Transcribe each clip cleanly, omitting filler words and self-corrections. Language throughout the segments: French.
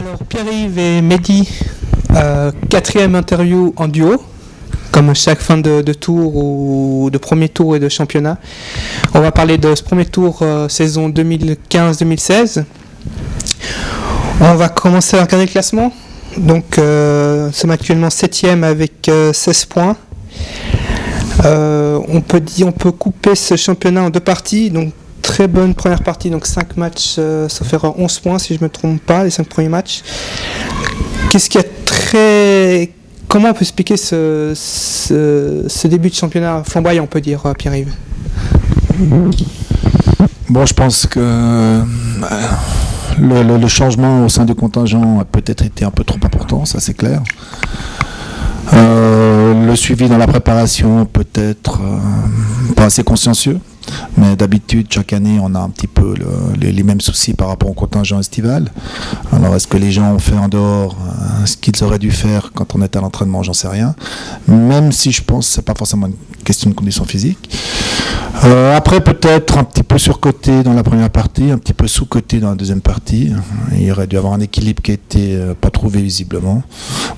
Alors Pierre-Yves et Mehdi, quatrième interview en duo, comme chaque fin de tour ou de premier tour et de championnat. On va parler de ce premier tour saison 2015-2016. On va commencer à regarder le classement. Donc nous sommes actuellement 7e avec 16 points. On peut couper ce championnat en deux parties. Donc très bonne première partie, donc 5 matchs, ça fait 11 points si je ne me trompe pas, les 5 premiers matchs. Comment on peut expliquer ce début de championnat flamboyant, on peut dire, Pierre-Yves? Bon, je pense que le changement au sein du contingent a peut-être été un peu trop important, ça c'est clair. Le suivi dans la préparation peut-être pas assez consciencieux, mais d'habitude chaque année on a un petit peu les mêmes soucis par rapport au contingent estival. Alors est-ce que les gens ont fait en dehors ce qu'ils auraient dû faire quand on était à l'entraînement, j'en sais rien, même si je pense que c'est pas forcément une question de condition physique. Après peut-être un petit peu surcoté dans la première partie, un petit peu sous-coté dans la deuxième partie. Il aurait dû avoir un équilibre qui n'était pas trouvé visiblement.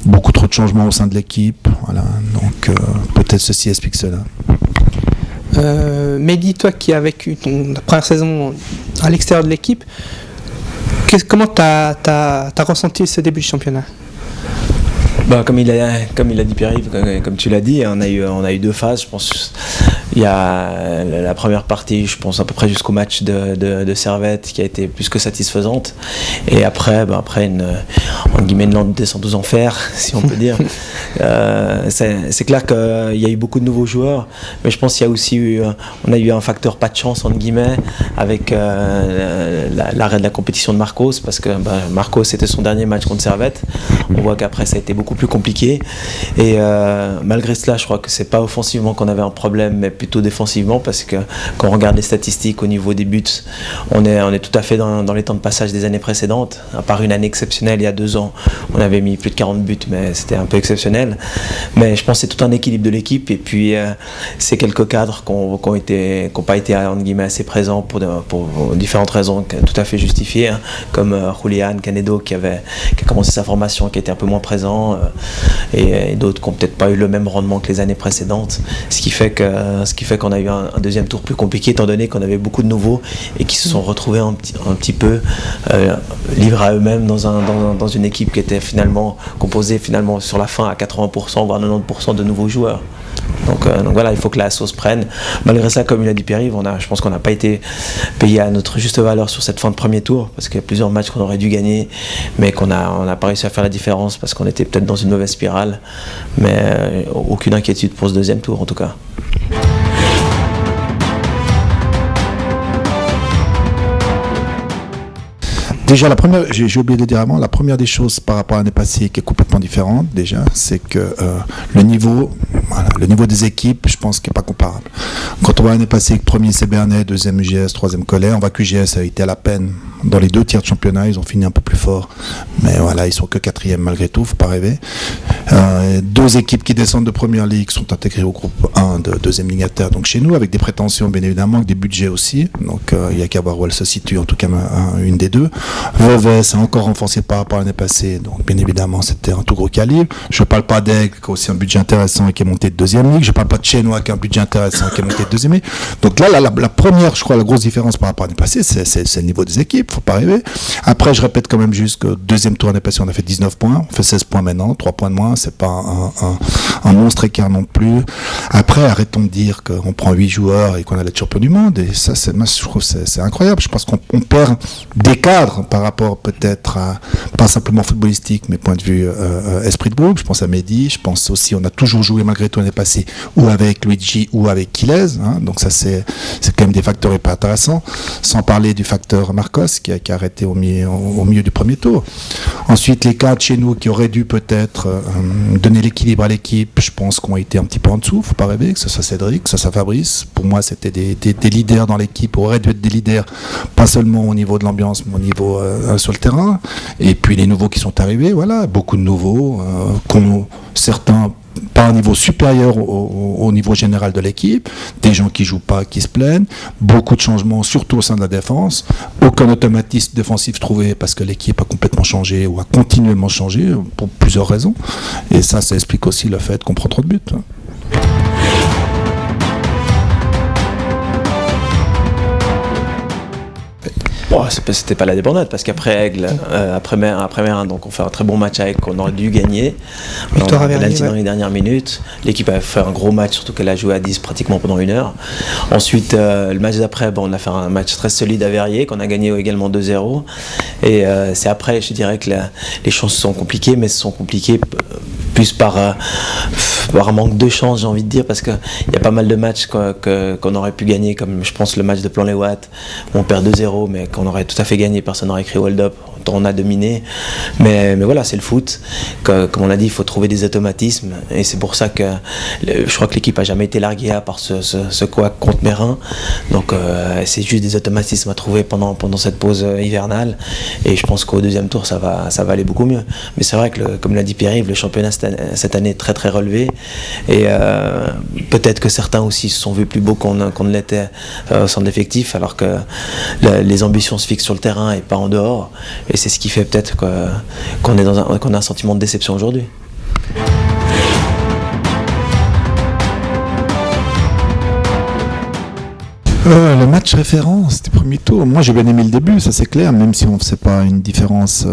Beaucoup trop de changements au sein de l'équipe. Voilà. Donc peut-être ceci explique cela. Mehdi, toi qui as vécu ta première saison à l'extérieur de l'équipe, comment tu as ressenti ce début de championnat? Comme il a dit Pierre-Yves, comme tu l'as dit, on a eu deux phases, je pense. Il y a la première partie, je pense à peu près jusqu'au match de Servette, qui a été plus que satisfaisante. Et après une lente descente aux enfers, si on peut dire. C'est clair qu'il y a eu beaucoup de nouveaux joueurs, mais je pense qu'il y a aussi on a eu un facteur pas de chance, entre guillemets, avec l'arrêt de la compétition de Marcos, parce que Marcos, c'était son dernier match contre Servette. On voit qu'après, ça a été beaucoup plus compliqué. Et malgré cela, je crois que c'est pas offensivement qu'on avait un problème, mais plutôt défensivement, parce que quand on regarde les statistiques au niveau des buts, on est tout à fait dans les temps de passage des années précédentes. À part une année exceptionnelle il y a 2 ans, on avait mis plus de 40 buts, mais c'était un peu exceptionnel. Mais je pense que c'est tout un équilibre de l'équipe, et puis c'est quelques cadres qui n'ont pas été entre guillemets assez présents pour différentes raisons tout à fait justifiées, hein, comme Julian Canedo qui a commencé sa formation, qui était un peu moins présent, et d'autres qui n'ont peut-être pas eu le même rendement que les années précédentes, ce qui fait qu'on a eu un deuxième tour plus compliqué, étant donné qu'on avait beaucoup de nouveaux et qui se sont retrouvés un petit peu livrés à eux-mêmes dans une équipe qui était finalement composée sur la fin à 80% voire 90% de nouveaux joueurs. Donc voilà, il faut que la sauce prenne. Malgré ça, comme il a dit Pierre-Yves, je pense qu'on n'a pas été payé à notre juste valeur sur cette fin de premier tour, parce qu'il y a plusieurs matchs qu'on aurait dû gagner, mais on n'a pas réussi à faire la différence parce qu'on était peut-être dans une mauvaise spirale. Mais aucune inquiétude pour ce deuxième tour en tout cas. Déjà, j'ai oublié de dire avant, la première des choses par rapport à l'année passée qui est complètement différente, déjà, c'est que le niveau des équipes, je pense qu'il n'est pas comparable. Quand on voit l'année passée que premier c'est Bernay, deuxième UGS, troisième Collet, on voit que UGS a été à la peine dans les 2 tiers de championnat, ils ont fini un peu plus fort. Mais voilà, ils sont que 4e malgré tout, faut pas rêver. 2 équipes qui descendent de première ligue sont intégrées au groupe 1 de deuxième ligne à terre, donc chez nous, avec des prétentions bien évidemment, avec des budgets aussi. Donc il n'y a qu'à voir où elle se situe, en tout cas une des deux. Vevey s'est encore renforcé par rapport à l'année passée, donc bien évidemment c'était un tout gros calibre. Je ne parle pas d'Aigle qui a aussi un budget intéressant et qui est monté de deuxième ligue. Je ne parle pas de Chenois qui a un budget intéressant et qui est monté de deuxième ligue. Donc là, la première, je crois, la grosse différence par rapport à l'année passée, c'est le niveau des équipes, faut pas rêver. Après, je répète quand même juste que deuxième tour l'année passée, on a fait 19 points, on fait 16 points maintenant, 3 points de moins, c'est pas un monstre écart non plus. Après, arrêtons de dire qu'on prend 8 joueurs et qu'on a le champion du monde, et ça, je trouve c'est incroyable. Je pense qu'on perd des cadres par rapport peut-être à, pas simplement footballistique, mais point de vue esprit de groupe. Je pense à Mehdi, je pense aussi, on a toujours joué malgré tout l'année passée, ou avec Luigi ou avec Quilez, hein, donc ça c'est quand même des facteurs hyper intéressants, sans parler du facteur Marcos qui a arrêté au milieu du premier tour. Ensuite, les cadres chez nous qui auraient dû peut-être donner l'équilibre à l'équipe, je pense qu'on a été un petit peu en dessous, faut pas rêver, que ce soit Cédric, que ce soit Fabrice. Pour moi, c'était des leaders dans l'équipe, auraient dû être des leaders, pas seulement au niveau de l'ambiance, mais au niveau sur le terrain. Et puis les nouveaux qui sont arrivés, voilà, beaucoup de nouveaux, certains pas un niveau supérieur au niveau général de l'équipe, des gens qui jouent pas, qui se plaignent, beaucoup de changements, surtout au sein de la défense, aucun automatisme défensif trouvé parce que l'équipe a complètement changé ou a continuellement changé pour plusieurs raisons. Et ça explique aussi le fait qu'on prend trop de buts. Bon, c'était pas la débandade parce qu'après Aigle, après Mérin, donc on fait un très bon match avec qu'on aurait dû gagner. On a penalty dans les dernières minutes. L'équipe a fait un gros match, surtout qu'elle a joué à 10 pratiquement pendant 1 heure. Ensuite, le match d'après, on a fait un match très solide à Verrier qu'on a gagné également 2-0. Et c'est après, je dirais que les chances sont compliquées, mais ce sont compliquées plus par un manque de chance, j'ai envie de dire, parce qu'il y a pas mal de matchs qu'on aurait pu gagner, comme je pense le match de Plan-les-Ouates, où on perd 2-0, mais qu'on aurait tout à fait gagné, personne n'aurait écrit hold up, on a dominé. Mais voilà, c'est le foot. Comme on l'a dit, il faut trouver des automatismes, et c'est pour ça que je crois que l'équipe a jamais été larguée à part ce quoi contre Mérin. Donc c'est juste des automatismes à trouver pendant cette pause hivernale, et je pense qu'au deuxième tour ça va aller beaucoup mieux. Mais c'est vrai que comme l'a dit Pierre-Yves, le championnat cette année est très très relevé, et peut-être que certains aussi se sont vus plus beaux qu'on ne l'était au sein de l'effectif, alors que les ambitions se fixent sur le terrain et pas en dehors, et c'est ce qui fait peut-être qu'on a un sentiment de déception aujourd'hui. Le match référence du premier tour, moi j'ai bien aimé le début, ça c'est clair, même si on ne faisait pas une différence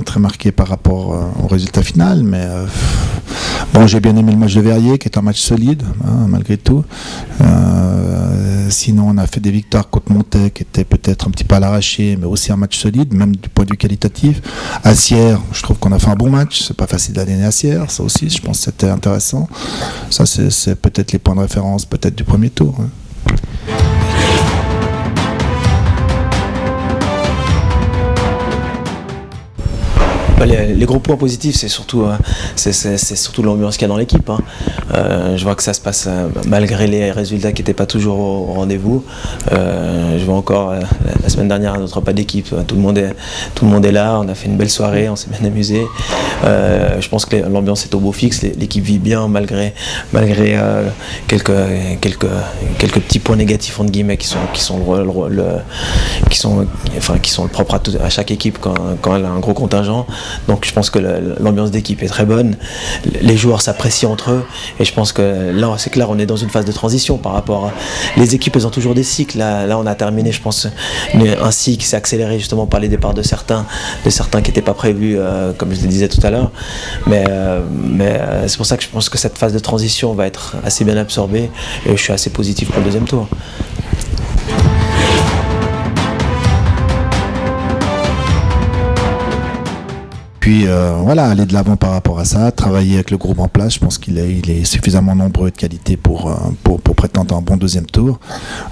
très marquée par rapport au résultat final, mais bon, j'ai bien aimé le match de Verrier qui est un match solide, malgré tout. Sinon on a fait des victoires contre Montaigne qui étaient peut-être un petit peu à l'arraché, mais aussi un match solide, même du point de vue qualitatif. À Sierre, je trouve qu'on a fait un bon match, c'est pas facile d'aller à Sierre, ça aussi je pense que c'était intéressant. Ça c'est peut-être les points de référence peut-être du premier tour. Les gros points positifs, c'est surtout l'ambiance qu'il y a dans l'équipe. Je vois que ça se passe malgré les résultats qui n'étaient pas toujours au rendez-vous. Je vois encore la semaine dernière à notre repas d'équipe, tout le monde est là, on a fait une belle soirée, on s'est bien amusé. Je pense que l'ambiance est au beau fixe, l'équipe vit bien malgré quelques petits points négatifs entre guillemets qui sont le propre à chaque équipe quand elle a un gros contingent. Donc je pense que l'ambiance d'équipe est très bonne, les joueurs s'apprécient entre eux, et je pense que là c'est clair, on est dans une phase de transition par rapport à... Les équipes, elles ont toujours des cycles, là on a terminé, je pense, un cycle qui s'est accéléré justement par les départs de certains qui n'étaient pas prévus, comme je le disais tout à l'heure, mais c'est pour ça que je pense que cette phase de transition va être assez bien absorbée, et je suis assez positif pour le deuxième tour. Puis voilà, aller de l'avant par rapport à ça, travailler avec le groupe en place, je pense qu'il est suffisamment nombreux et de qualité pour prétendre un bon deuxième tour.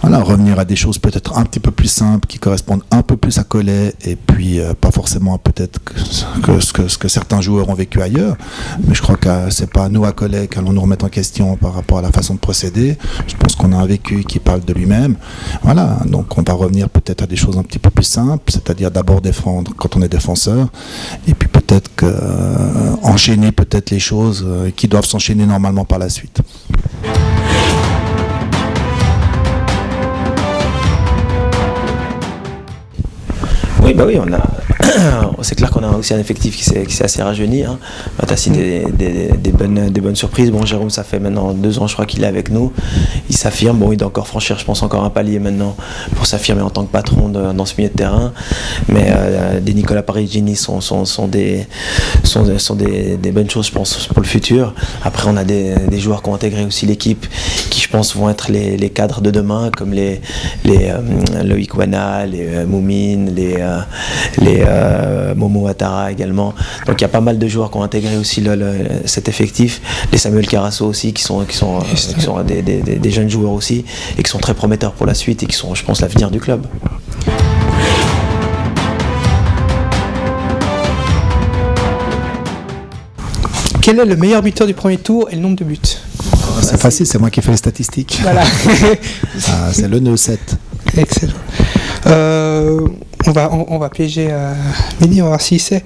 Voilà, revenir à des choses peut-être un petit peu plus simples, qui correspondent un peu plus à Cholet, et puis pas forcément peut-être ce que certains joueurs ont vécu ailleurs. Mais je crois que c'est pas nous à Cholet qu'allons nous remettre en question par rapport à la façon de procéder. Je pense qu'on a un vécu qui parle de lui-même. Voilà, donc on va revenir peut-être à des choses un petit peu plus simples, c'est-à-dire d'abord défendre quand on est défenseur, et puis peut-être enchaîner peut-être les choses qui doivent s'enchaîner normalement par la suite. Oui, c'est clair qu'on a aussi un effectif qui s'est assez rajeuni. Tu as signé des bonnes surprises. Bon, Jérôme, ça fait maintenant 2 ans, je crois qu'il est avec nous. Il s'affirme. Bon, il doit encore franchir, je pense, encore un palier maintenant pour s'affirmer en tant que patron dans ce milieu de terrain. Mais des Nicolas Parigini sont des bonnes choses, je pense, pour le futur. Après, on a des joueurs qui ont intégré aussi l'équipe, qui, je pense, vont être les cadres de demain, comme les Loïc Wana, les Moumine, les Momo Atara également. Donc il y a pas mal de joueurs qui ont intégré aussi cet effectif. Les Samuel Carasso aussi qui sont des jeunes joueurs aussi, et qui sont très prometteurs pour la suite, et qui sont, je pense, l'avenir du club. Quel est le meilleur buteur du premier tour et le nombre de buts? C'est facile, c'est moi qui fais les statistiques. Voilà. C'est le nœud 7. Excellent. On va piéger Mehdi, on va voir s'il sait.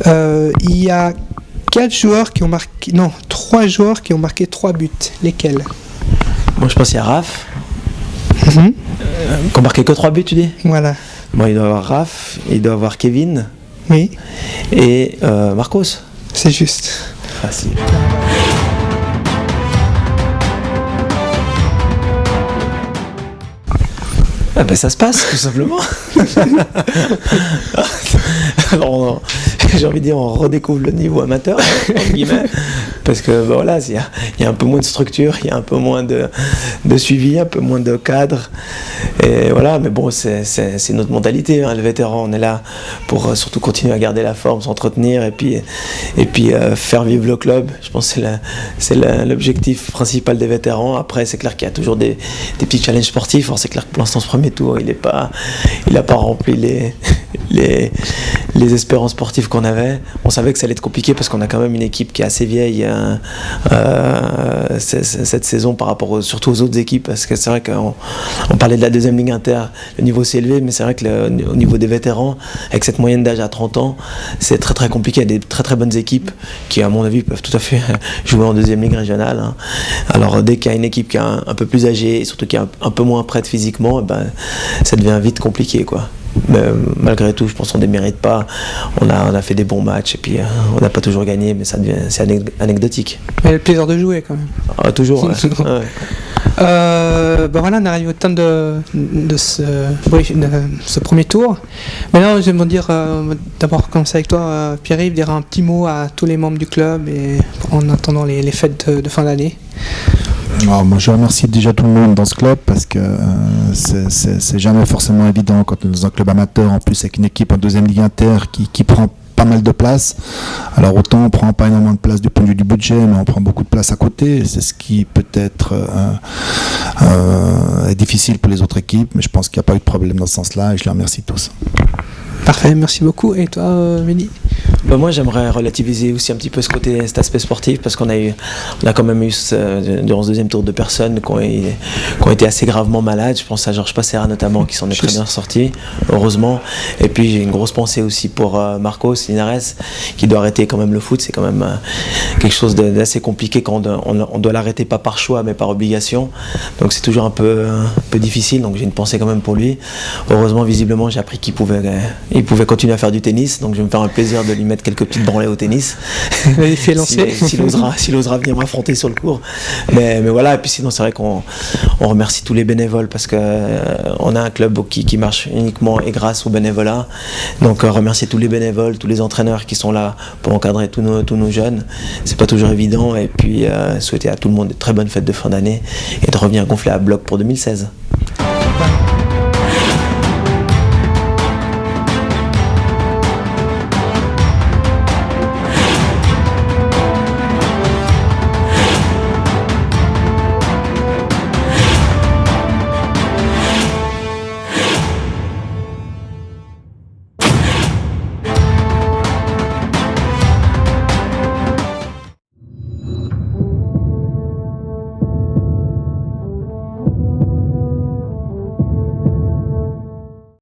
Il y a 4 joueurs qui ont marqué... Non, 3 joueurs qui ont marqué 3 buts. Lesquels? Moi, je pense qu'il y a Raph, Mhm. qui a marqué que 3 buts, tu dis? Voilà. Bon, il doit y avoir Raph, il doit y avoir Kevin Oui, et Marcos. c'est juste. Facile. Ah ben ça se passe tout simplement. Alors j'ai envie de dire on redécouvre le niveau amateur entre guillemets, parce que ben voilà, il y a un peu moins de structure, il y a un peu moins de suivi, un peu moins de cadre, et voilà. Mais bon, c'est notre mentalité, hein, le vétéran, on est là pour surtout continuer à garder la forme, s'entretenir et puis faire vivre le club. Je pense que c'est l'objectif principal des vétérans. Après, c'est clair qu'il y a toujours des petits challenges sportifs. Alors, c'est clair que pour l'instant, ce premier tour, il n'a pas rempli les espérances sportives qu'on avait. On savait que ça allait être compliqué parce qu'on a quand même une équipe qui est assez vieille cette saison par rapport surtout aux autres équipes, parce que c'est vrai qu'on parlait de la deuxième ligue inter, le niveau s'est élevé, mais c'est vrai que au niveau des vétérans, avec cette moyenne d'âge à 30 ans, c'est très très compliqué. Il y a des très très bonnes équipes qui, à mon avis, peuvent tout à fait jouer en deuxième ligue régionale, hein. Alors dès qu'il y a une équipe qui est un peu plus âgée et surtout qui est un peu moins prête physiquement, ça devient vite compliqué, quoi. Mais malgré tout, je pense qu'on ne démérite pas. On a fait des bons matchs et puis on n'a pas toujours gagné, mais c'est anecdotique. Mais le plaisir de jouer quand même. Ah, toujours. Ouais. Ouais. Voilà, on arrive au terme de ce premier tour. Maintenant, j'aimerais dire, d'abord commencer avec toi, Pierre-Yves, dire un petit mot à tous les membres du club et en attendant les fêtes de fin d'année. Alors, moi, je remercie déjà tout le monde dans ce club parce que c'est jamais forcément évident quand on est dans un club amateur, en plus avec une équipe en deuxième ligue inter qui prend pas mal de place. Alors autant on prend pas énormément de place du point de vue du budget, mais on prend beaucoup de place à côté. C'est ce qui peut-être est difficile pour les autres équipes, mais je pense qu'il n'y a pas eu de problème dans ce sens-là et je les remercie tous. Parfait, merci beaucoup. Et toi, Mehdi? Moi, j'aimerais relativiser aussi un petit peu cet aspect sportif, parce qu'on a quand même eu durant ce deuxième tour de personnes qui ont été assez gravement malades. Je pense à Georges Passera notamment, qui s'en est très bien sorti, heureusement. Et puis j'ai une grosse pensée aussi pour Marcos Linares, qui doit arrêter quand même le foot. C'est quand même quelque chose d'assez compliqué quand on doit l'arrêter, pas par choix mais par obligation. Donc c'est toujours un peu difficile. Donc j'ai une pensée quand même pour lui. Heureusement, visiblement, j'ai appris qu'il pouvait continuer à faire du tennis. Donc je vais me faire un plaisir de lui mettre quelques petites branlées au tennis. S'il osera venir m'affronter sur le court. Mais voilà, et puis sinon c'est vrai qu'on remercie tous les bénévoles, parce que on a un club qui marche uniquement et grâce au bénévolat. Donc remercier tous les bénévoles, tous les entraîneurs qui sont là pour encadrer tous nos jeunes. C'est pas toujours évident, et puis souhaiter à tout le monde de très bonnes fêtes de fin d'année et de revenir gonfler à bloc pour 2016.